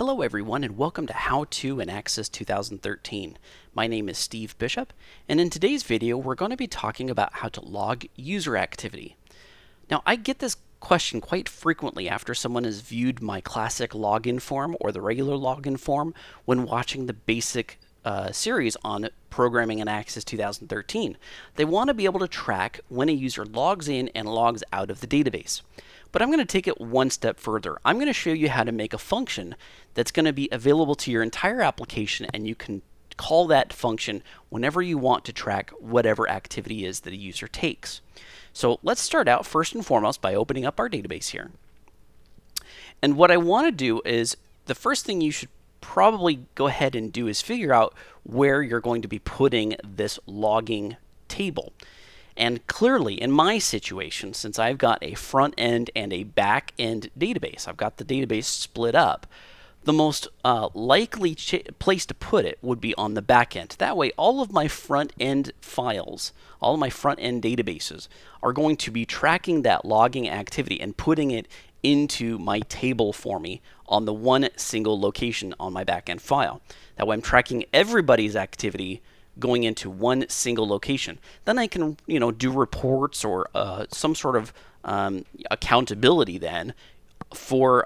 Hello everyone and welcome to How To in Access 2013. My name is Steve Bishop, and in today's video we're going to be talking about how to log user activity. Now I get this question quite frequently after someone has viewed my classic login form or the regular login form when watching the basic series on programming in Access 2013. They want to be able to track when a user logs in and logs out of the database. But I'm going to take it one step further. I'm going to show you how to make a function that's going to be available to your entire application, and you can call that function whenever you want to track whatever activity is that a user takes. So let's start out first and foremost by opening up our database here. And what I want to do is, the first thing you should probably go ahead and do is figure out where you're going to be putting this logging table. And clearly, in my situation, since I've got a front end and a back end database, I've got the database split up, the most likely place to put it would be on the back end. That way, all of my front end files, all of my front end databases are going to be tracking that logging activity and putting it into my table for me on the one single location on my back end file. That way, I'm tracking everybody's activity going into one single location. Then I can, do reports or some sort of accountability then for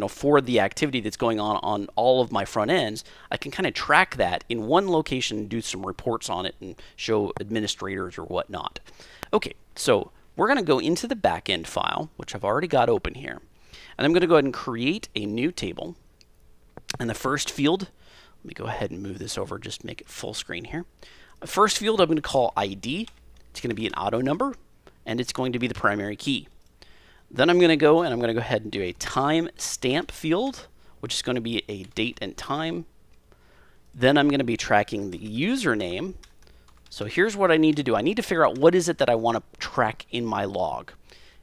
for the activity that's going on all of my front ends. I can kind of track that in one location and do some reports on it and show administrators or whatnot. Okay, so we're going to go into the backend file, which I've already got open here, and I'm going to go ahead and create a new table. And the first field, let me go ahead and move this over, just make it full screen here. First field I'm going to call ID. It's going to be an auto number, and it's going to be the primary key. Then I'm going to go ahead and do a time stamp field, which is going to be a date and time. Then I'm going to be tracking the username. So here's what I need to do. I need to figure out what is it that I want to track in my log.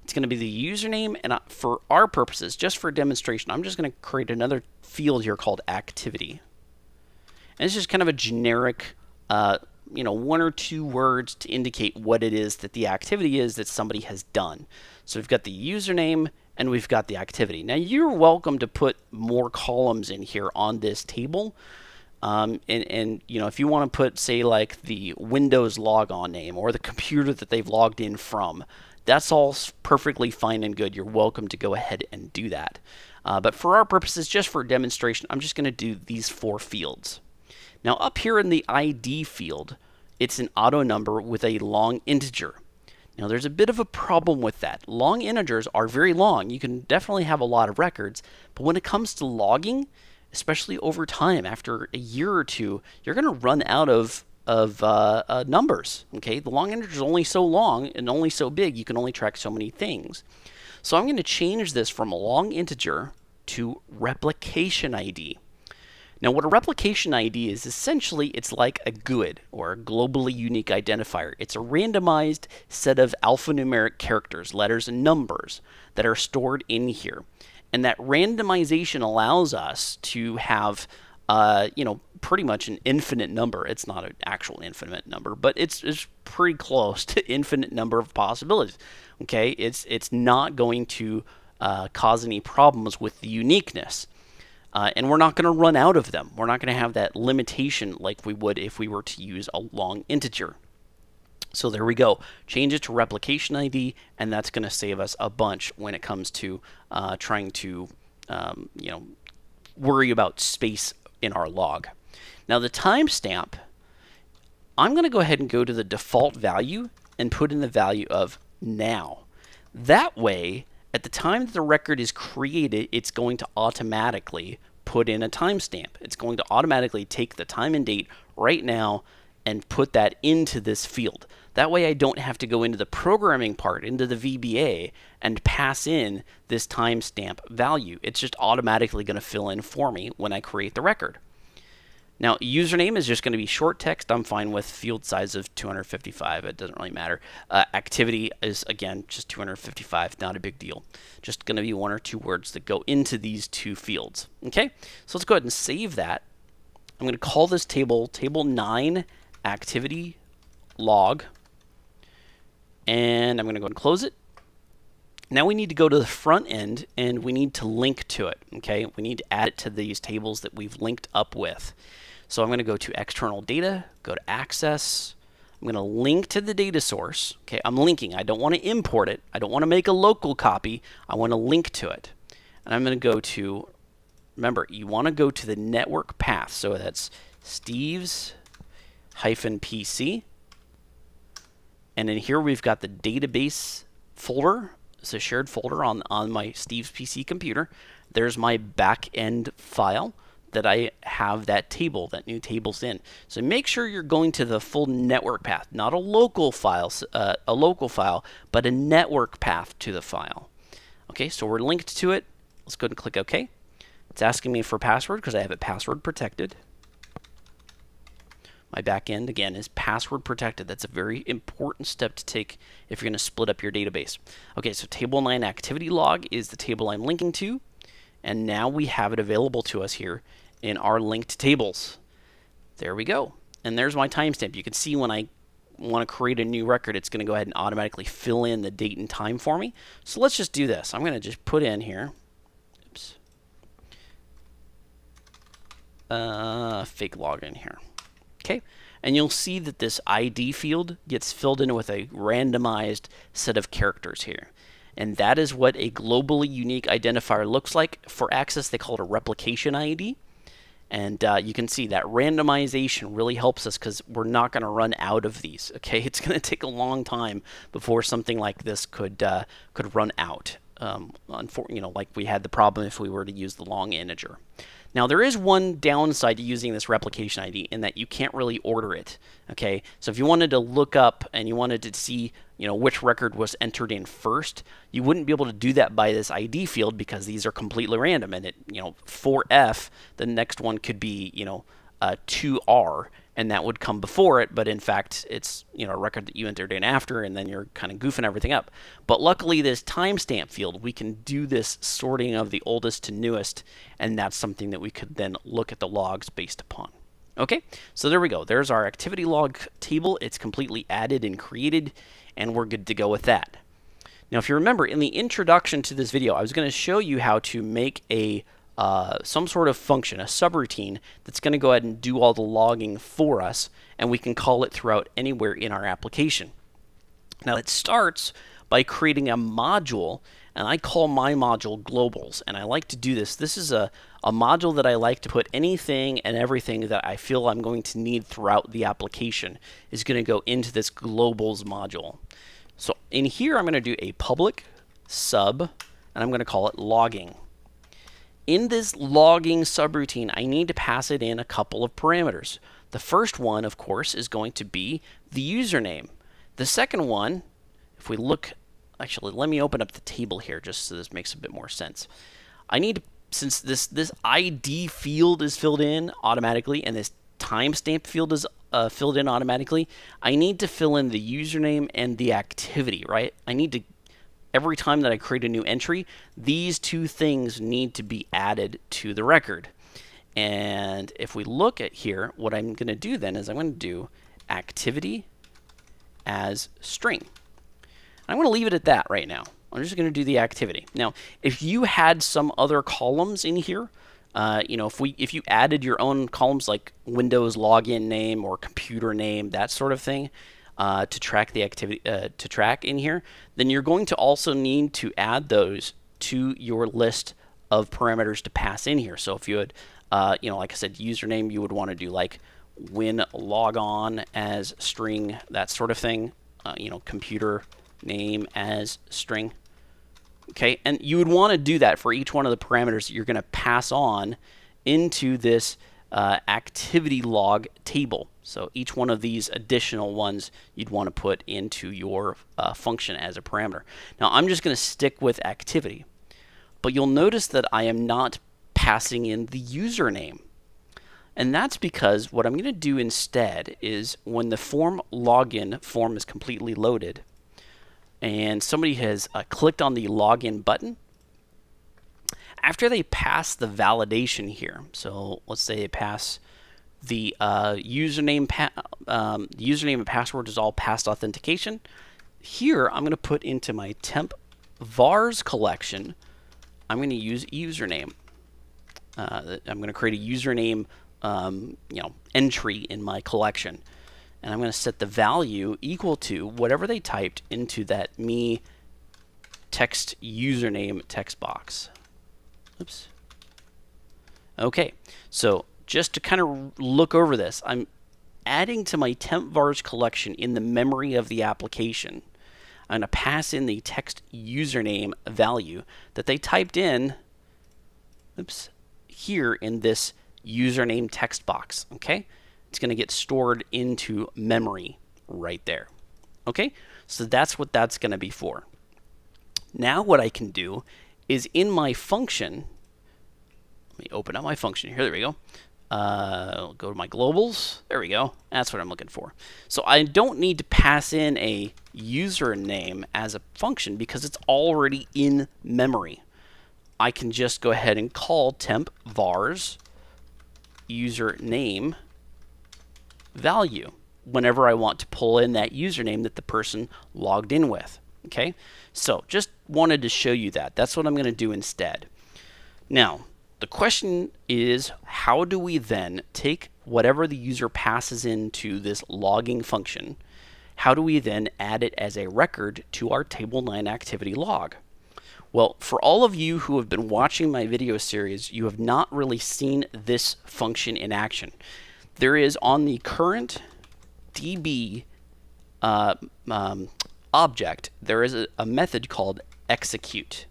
It's going to be the username, and for our purposes, just for demonstration, I'm just going to create another field here called activity. And it's just kind of a generic, one or two words to indicate what it is that the activity is that somebody has done. So we've got the username and we've got the activity. Now you're welcome to put more columns in here on this table. And if you want to put, say, like the Windows logon name or the computer that they've logged in from, that's all perfectly fine and good. You're welcome to go ahead and do that. But for our purposes, just for demonstration, I'm just going to do these four fields. Now up here in the ID field, it's an auto number with a long integer. Now there's a bit of a problem with that. Long integers are very long. You can definitely have a lot of records, but when it comes to logging, especially over time, after a year or two, you're going to run out of numbers. Okay, the long integer is only so long and only so big. You can only track so many things. So I'm going to change this from a long integer to replication ID. Now what a replication ID is, essentially it's like a GUID, or a globally unique identifier. It's a randomized set of alphanumeric characters, letters and numbers that are stored in here. And that randomization allows us to have pretty much an infinite number. It's not an actual infinite number, but it's pretty close to infinite number of possibilities. Okay, it's not going to cause any problems with the uniqueness. And we're not going to run out of them. We're not going to have that limitation like we would if we were to use a long integer. So there we go. Change it to replication ID, and that's going to save us a bunch when it comes to trying to worry about space in our log. Now the timestamp, I'm going to go ahead and go to the default value and put in the value of now. That way, at the time that the record is created, it's going to automatically put in a timestamp. It's going to automatically take the time and date right now and put that into this field. That way I don't have to go into the programming part, into the VBA, and pass in this timestamp value. It's just automatically going to fill in for me when I create the record. Now, username is just going to be short text. I'm fine with field size of 255. It doesn't really matter. Activity is, again, just 255. Not a big deal. Just going to be one or two words that go into these two fields. Okay, so let's go ahead and save that. I'm going to call this table 9 activity log. And I'm going to go and close it. Now we need to go to the front end and we need to link to it. Okay, we need to add it to these tables that we've linked up with. So I'm going to go to external data, go to access. I'm going to link to the data source. Okay, I'm linking. I don't want to import it. I don't want to make a local copy. I want to link to it. And I'm going to go to, remember, you want to go to the network path. So that's Steve's-PC. And in here we've got the database folder. It's a shared folder on my Steve's PC computer. There's my back end file that I have that table, that new table's in. So make sure you're going to the full network path, not a local file, but a network path to the file. Okay, so we're linked to it. Let's go ahead and click OK. It's asking me for password because I have it password protected. My back end, again, is password protected. That's a very important step to take if you're going to split up your database. Okay, so table 9 activity log is the table I'm linking to. And now we have it available to us here in our linked tables. There we go. And there's my timestamp. You can see when I want to create a new record, it's going to go ahead and automatically fill in the date and time for me. So let's just do this. I'm going to just put in here, oops, fake login here. Okay, and you'll see that this ID field gets filled in with a randomized set of characters here. And that is what a globally unique identifier looks like. For Access, they call it a replication ID. And you can see that randomization really helps us because we're not going to run out of these. Okay, it's going to take a long time before something like this could run out. Like we had the problem if we were to use the long integer. Now there is one downside to using this replication ID in that you can't really order it. Okay, so if you wanted to look up and you wanted to see which record was entered in first, you wouldn't be able to do that by this ID field because these are completely random. And for F, the next one could be 2R, and that would come before it, but in fact it's a record that you entered in after, and then you're kind of goofing everything up. But luckily this timestamp field, we can do this sorting of the oldest to newest, and that's something that we could then look at the logs based upon. Okay, so there we go. There's our activity log table. It's completely added and created, and we're good to go with that. Now if you remember, in the introduction to this video, I was going to show you how to make a some sort of function, a subroutine that's going to go ahead and do all the logging for us, and we can call it throughout anywhere in our application. Now it starts by creating a module, and I call my module globals, and I like to do this. This is a module that I like to put anything and everything that I feel I'm going to need throughout the application is going to go into this globals module. So in here I'm going to do a public sub, and I'm going to call it logging. In this logging subroutine, I need to pass it in a couple of parameters. The first one, of course, is going to be the username. The second one, if we look, actually, let me open up the table here just so this makes a bit more sense. I need to, since this ID field is filled in automatically and this timestamp field is filled in automatically, I need to fill in the username and the activity, right? I need to, every time that I create a new entry, these two things need to be added to the record. And if we look at here, what I'm going to do then is I'm going to do activity as string. I'm going to leave it at that right now. I'm just going to do the activity. Now, if you had some other columns in here, if you added your own columns like Windows login name or computer name, that sort of thing, to track the activity to track in here, then you're going to also need to add those to your list of parameters to pass in here. So if you had, like I said, username, you would want to do like win logon as string, that sort of thing. Computer name as string. Okay, and you would want to do that for each one of the parameters that you're going to pass on into this activity log table. So each one of these additional ones you'd want to put into your function as a parameter. Now I'm just going to stick with activity, but you'll notice that I am not passing in the username. And that's because what I'm going to do instead is when the form login form is completely loaded and somebody has clicked on the login button, after they pass the validation here, so let's say they pass the username and password is all past authentication. Here I'm going to put into my temp vars collection, I'm going to use username. I'm going to create a username entry in my collection. And I'm going to set the value equal to whatever they typed into that me text username text box. Oops. Okay, so just to kind of look over this, I'm adding to my temp vars collection in the memory of the application. I'm going to pass in the text username value that they typed in, oops, here in this username text box. Okay, it's going to get stored into memory right there. Okay, so that's what that's going to be for. Now what I can do is in my function, let me open up my function here. There we go. I'll go to my globals. There we go. That's what I'm looking for. So I don't need to pass in a username as a function because it's already in memory. I can just go ahead and call temp vars username value whenever I want to pull in that username that the person logged in with. Okay, so just wanted to show you that. That's what I'm going to do instead. Now, the question is, how do we then take whatever the user passes into this logging function, how do we then add it as a record to our Table 9 activity log? Well, for all of you who have been watching my video series, you have not really seen this function in action. There is on the current DB object, there is a method called execute.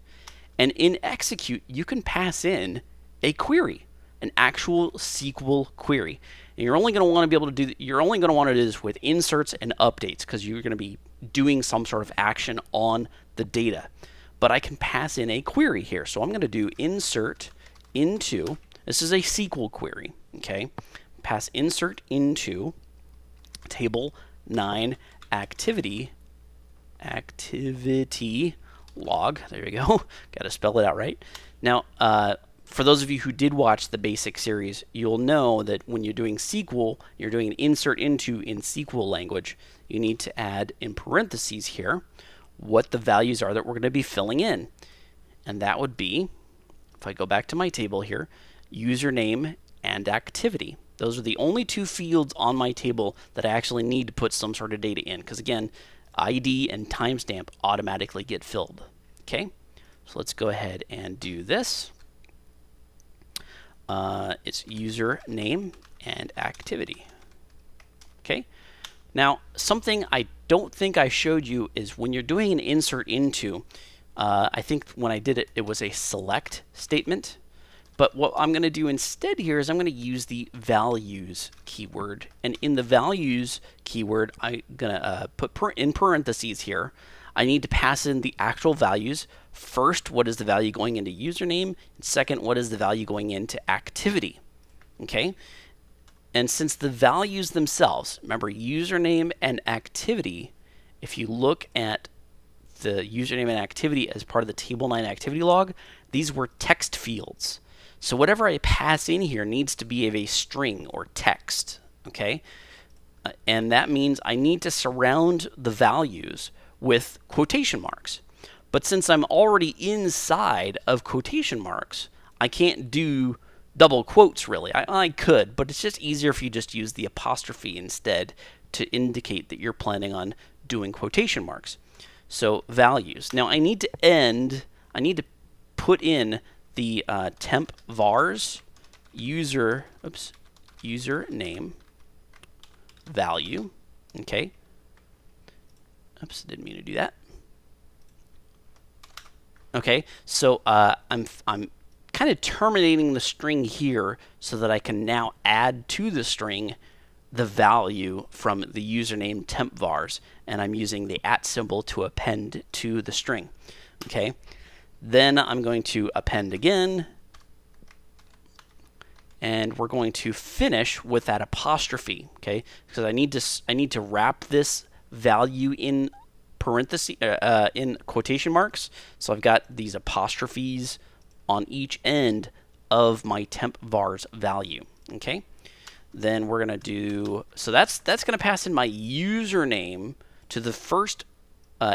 And in execute, you can pass in a query, an actual SQL query. And you're only going to want to be able to do, you're only going to want to do this with inserts and updates because you're going to be doing some sort of action on the data. But I can pass in a query here. So I'm going to do insert into, this is a SQL query, okay? Pass insert into table 9 activity log. There we go. Got to spell it out right. Now, for those of you who did watch the basic series, you'll know that when you're doing SQL, you're doing an insert into in SQL language, you need to add in parentheses here what the values are that we're going to be filling in. And that would be, if I go back to my table here, username and activity. Those are the only two fields on my table that I actually need to put some sort of data in. Because again, ID and timestamp automatically get filled. Okay, so let's go ahead and do this. It's username and activity. Okay, now something I don't think I showed you is when you're doing an insert into, I think when I did it, it was a select statement. But what I'm going to do instead here is I'm going to use the values keyword. And in the values keyword, I'm going to put in parentheses here. I need to pass in the actual values. First, what is the value going into username? And second, what is the value going into activity? Okay? And since the values themselves, remember username and activity, if you look at the username and activity as part of the Table 9 activity log, these were text fields. So whatever I pass in here needs to be of a string or text, okay? And that means I need to surround the values with quotation marks. But since I'm already inside of quotation marks, I can't do double quotes really. I could, but it's just easier if you just use the apostrophe instead to indicate that you're planning on doing quotation marks. So values. Now I need to put in the temp vars username value. Okay. Oops, didn't mean to do that. Okay, so I'm kind of terminating the string here so that I can now add to the string the value from the username temp vars, and I'm using the @ symbol to append to the string. Okay. Then I'm going to append again, and we're going to finish with that apostrophe, okay? Because I need to wrap this value in parentheses in quotation marks. So I've got these apostrophes on each end of my temp vars value, okay? Then we're gonna do, so that's gonna pass in my username to the first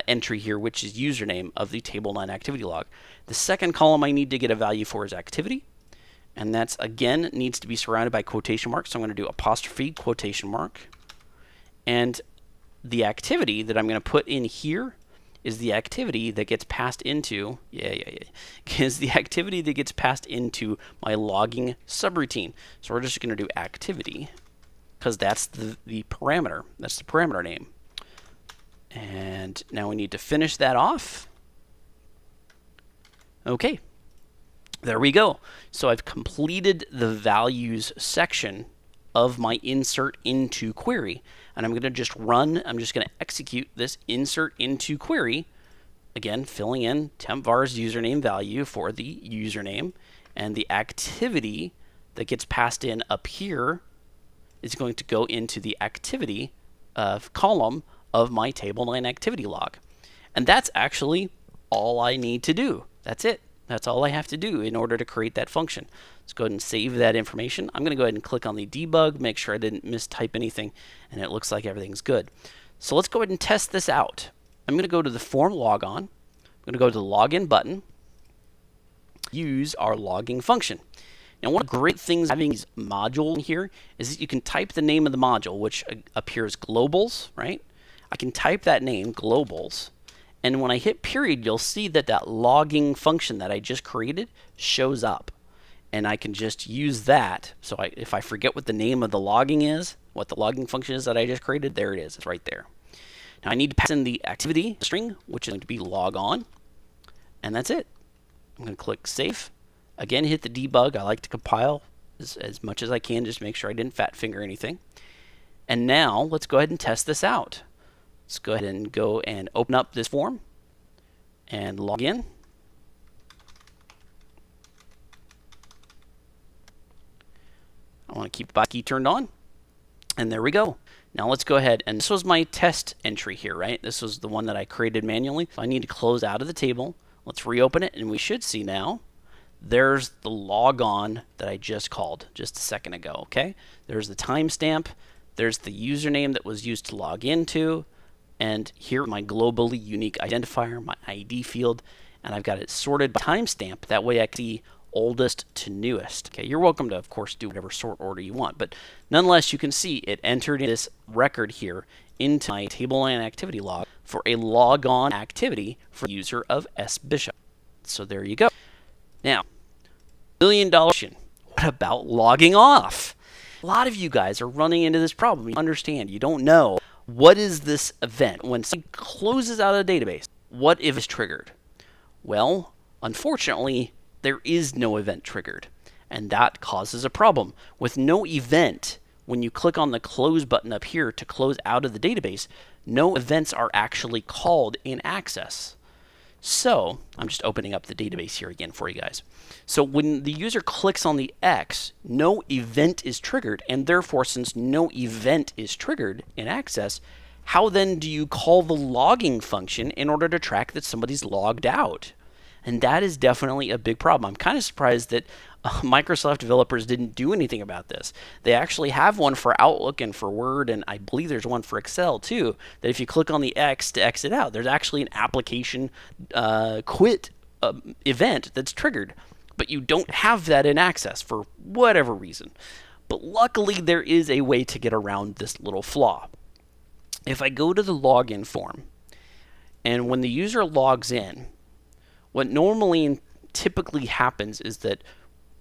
entry here, which is username of the table 9 activity log. The second column I need to get a value for is activity, and that's again needs to be surrounded by quotation marks. So I'm going to do apostrophe quotation mark, and the activity that I'm going to put in here is the activity that gets passed into is the activity that gets passed into my logging subroutine. So we're just going to do activity because that's the parameter. That's the parameter name. And now we need to finish that off. Okay, there we go. So I've completed the values section of my insert into query, and I'm going to just run. I'm just going to execute this insert into query, again filling in temp var's username value for the username, and the activity that gets passed in up here is going to go into the activity column of my table 9 activity log. And that's actually all I need to do. That's it. That's all I have to do in order to create that function. Let's go ahead and save that information. I'm going to go ahead and click on the debug, make sure I didn't mistype anything, and it looks like everything's good. So let's go ahead and test this out. I'm going to go to the form logon. I'm going to go to the login button, use our logging function. Now, one of the great things having these modules here is that you can type the name of the module, which appears globals, right? I can type that name, globals, and when I hit period, you'll see that that logging function that I just created shows up. And I can just use that. So if I forget what the name of the logging is, what the logging function is that I just created, there it is. It's right there. Now I need to pass in the activity string, which is going to be log on. And that's it. I'm going to click save. Again, hit the debug. I like to compile as much as I can, just make sure I didn't fat finger anything. And now let's go ahead and test this out. Let's go ahead and go and open up this form and log in. I want to keep the key turned on, and there we go. Now let's go ahead, and this was my test entry here, right? This was the one that I created manually. So I need to close out of the table. Let's reopen it, and we should see now there's the logon that I just called just a second ago, okay? There's the timestamp, there's the username that was used to log into, and here my globally unique identifier, my ID field, and I've got it sorted by timestamp. That way I can see oldest to newest. Okay, you're welcome to, of course, do whatever sort order you want, but nonetheless, you can see it entered in this record here into my table 9 activity log for a logon activity for user of S Bishop. So there you go. Now, $1 million question. What about logging off? A lot of you guys are running into this problem. You understand, you don't know what is this event when something closes out of the database. What if it's triggered? Well, unfortunately, there is no event triggered, and that causes a problem. With no event, when you click on the close button up here to close out of the database, no events are actually called in Access. So I'm just opening up the database here again for you guys. So when the user clicks on the X, no event is triggered, and therefore, since no event is triggered in Access, how then do you call the logging function in order to track that somebody's logged out? And that is definitely a big problem. I'm kind of surprised that Microsoft developers didn't do anything about this. They actually have one for Outlook and for Word, and I believe there's one for Excel too, that if you click on the X to exit out, there's actually an application quit event that's triggered. But you don't have that in Access for whatever reason. But luckily, there is a way to get around this little flaw. If I go to the login form, and when the user logs in, what normally and typically happens is that,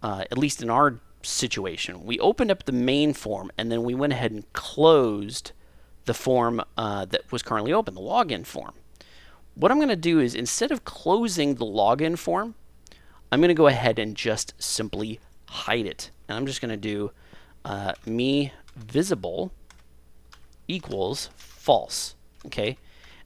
at least in our situation, we opened up the main form and then we went ahead and closed the form that was currently open, the login form. What I'm going to do is, instead of closing the login form, I'm going to go ahead and just simply hide it. And I'm just going to do me visible equals false. Okay?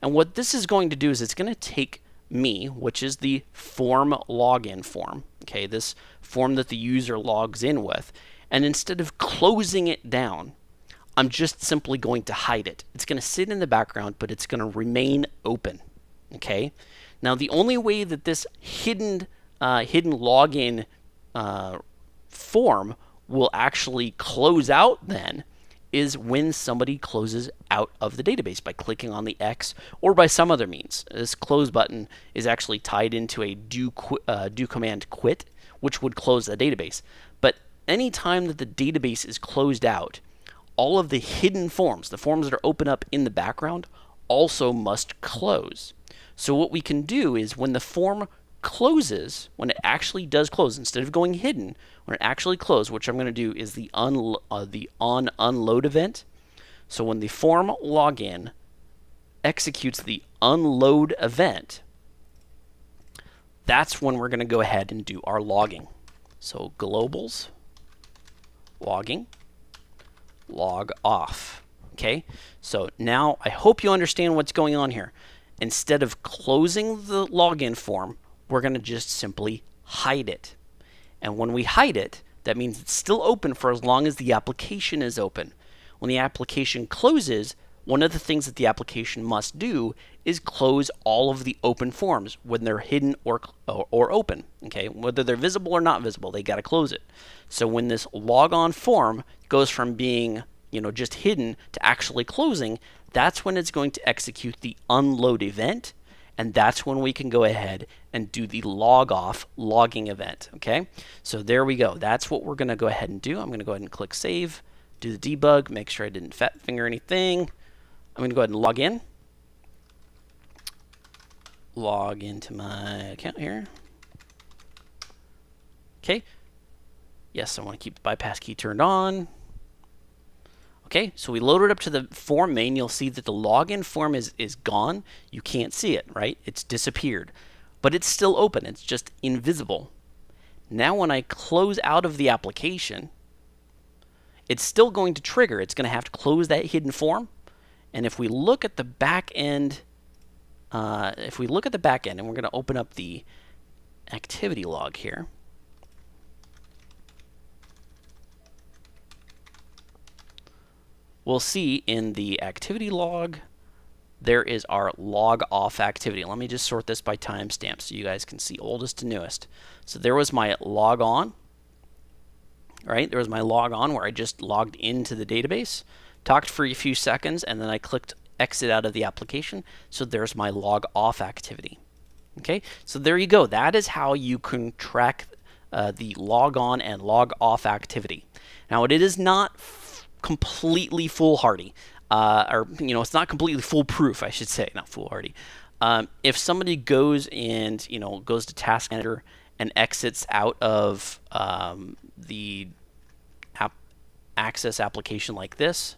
And what this is going to do is it's going to take me, which is the form login form, okay, this form that the user logs in with, and instead of closing it down, I'm just simply going to hide it. It's going to sit in the background, but it's going to remain open. Okay. Now, the only way that this hidden login form will actually close out then is when somebody closes out of the database by clicking on the X or by some other means. This close button is actually tied into a do command quit, which would close the database. But any time that the database is closed out, all of the hidden forms, the forms that are open up in the background, also must close. So what we can do is when the form closes, when it actually does close, instead of going hidden, when it actually closes, which I'm going to do is the on unload event. So when the form login executes the unload event, that's when we're going to go ahead and do our logging. So globals, logging, log off. Okay, so now I hope you understand what's going on here. Instead of closing the login form, we're going to just simply hide it. And when we hide it, that means it's still open for as long as the application is open. When the application closes, one of the things that the application must do is close all of the open forms when they're hidden or open. Okay, whether they're visible or not visible, they got to close it. So when this logon form goes from being just hidden to actually closing, that's when it's going to execute the unload event, and that's when we can go ahead and do the log off logging event. Okay, so there we go. That's what we're going to go ahead and do. I'm going to go ahead and click save, do the debug, make sure I didn't fat finger anything. I'm going to go ahead and log in. Log into my account here. Okay. Yes, I want to keep the bypass key turned on. Okay, so we load it up to the form main. You'll see that the login form is gone. You can't see it, right? It's disappeared. But it's still open. It's just invisible. Now when I close out of the application, it's still going to trigger. It's going to have to close that hidden form. And if we look at the back end, and we're going to open up the activity log here. We'll see in the activity log, there is our log off activity. Let me just sort this by timestamp so you guys can see oldest to newest. So there was my log on, right? There was my log on where I just logged into the database, talked for a few seconds, and then I clicked exit out of the application. So there's my log off activity. Okay, so there you go. That is how you can track the log on and log off activity. Now it is not completely foolhardy, it's not completely foolproof, I should say, not foolhardy. If somebody goes and goes to Task Manager and exits out of the Access application like this,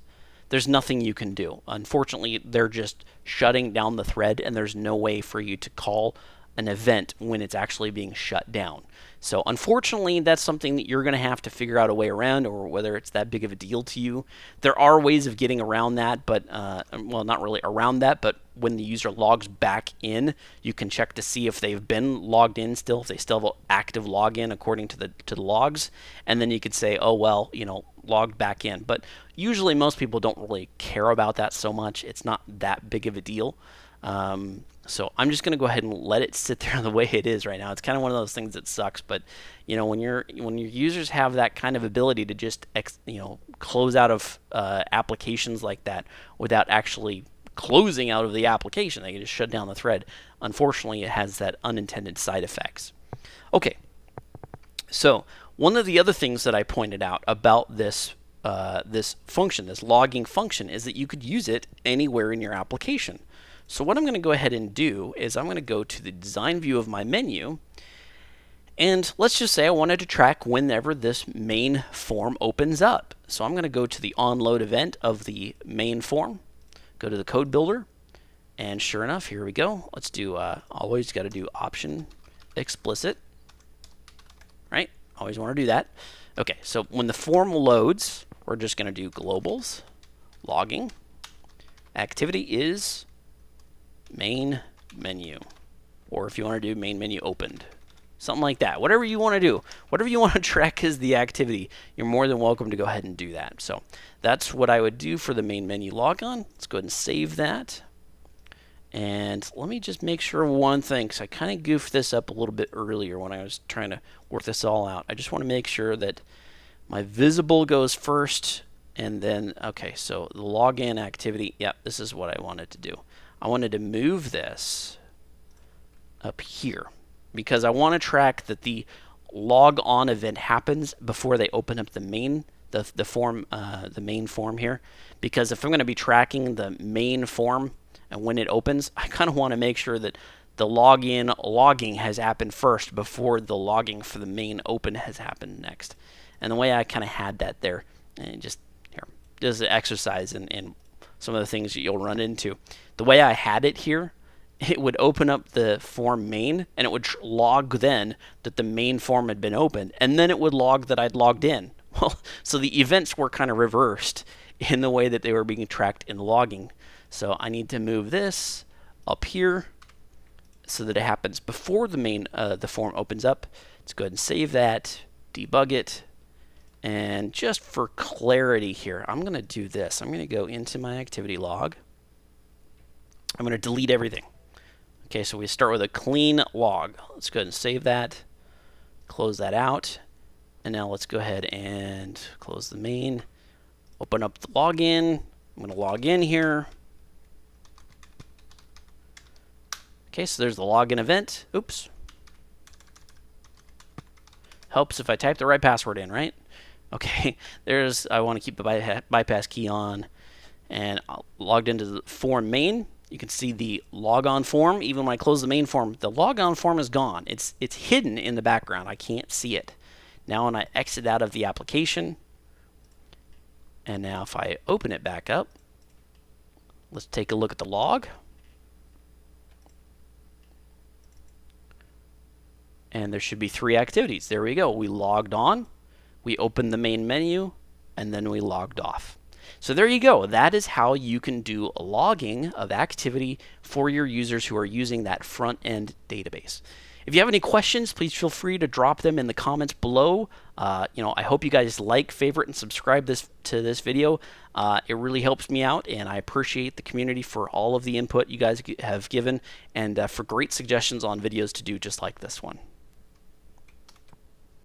there's nothing you can do. Unfortunately, they're just shutting down the thread, and there's no way for you to call an event when it's actually being shut down. So unfortunately, that's something that you're going to have to figure out a way around, or whether it's that big of a deal to you. There are ways of getting around that, but well, not really around that, but when the user logs back in, you can check to see if they've been logged in still, if they still have an active login according to the logs, and then you could say, oh well, logged back in. But usually most people don't really care about that so much. It's not that big of a deal. So I'm just going to go ahead and let it sit there the way it is right now. It's kind of one of those things that sucks, but when your users have that kind of ability to just close out of applications like that without actually closing out of the application, they can just shut down the thread. Unfortunately, it has that unintended side effects. Okay, so one of the other things that I pointed out about this function, this logging function, is that you could use it anywhere in your application. So what I'm going to go ahead and do is I'm going to go to the design view of my menu, and let's just say I wanted to track whenever this main form opens up. So I'm going to go to the onload event of the main form, go to the code builder, and sure enough, here we go. Let's do, always got to do option explicit, right? Always want to do that. Okay, so when the form loads, we're just going to do globals, logging, activity is main menu, or if you want to do main menu opened, something like that. Whatever you want to do, whatever you want to track as the activity, you're more than welcome to go ahead and do that. So that's what I would do for the main menu logon. Let's go ahead and save that. And let me just make sure one thing, because I kind of goofed this up a little bit earlier when I was trying to work this all out. I just want to make sure that my visible goes first And then, okay, so the login activity, yep, this is what I wanted to do. I wanted to move this up here because I want to track that the log on event happens before they open up the main the main form here. Because if I'm going to be tracking the main form and when it opens, I kind of want to make sure that the logging has happened first before the logging for the main open has happened next. And the way I kind of had that there, and just an exercise in some of the things that you'll run into. The way I had it here, it would open up the form main, and it would log then that the main form had been opened, and then it would log that I'd logged in. Well, so the events were kind of reversed in the way that they were being tracked in logging. So I need to move this up here so that it happens before the main the form opens up. Let's go ahead and save that, debug it. And just for clarity here, I'm going to do this. I'm going to go into my activity log. I'm going to delete everything. Okay, so we start with a clean log. Let's go ahead and save that. Close that out. And now let's go ahead and close the main. Open up the login. I'm going to log in here. Okay, so there's the login event. Oops. Helps if I type the right password in, right? Okay, I want to keep the bypass key on, and I logged into the form main. You can see the logon form. Even when I close the main form, the logon form is gone. It's hidden in the background. I can't see it. Now when I exit out of the application, and now if I open it back up, let's take a look at the log. And there should be 3 activities. There we go. We logged on. We opened the main menu, and then we logged off. So there you go. That is how you can do a logging of activity for your users who are using that front-end database. If you have any questions, please feel free to drop them in the comments below. I hope you guys like, favorite, and subscribe to this video. It really helps me out, and I appreciate the community for all of the input you guys have given, and for great suggestions on videos to do just like this one.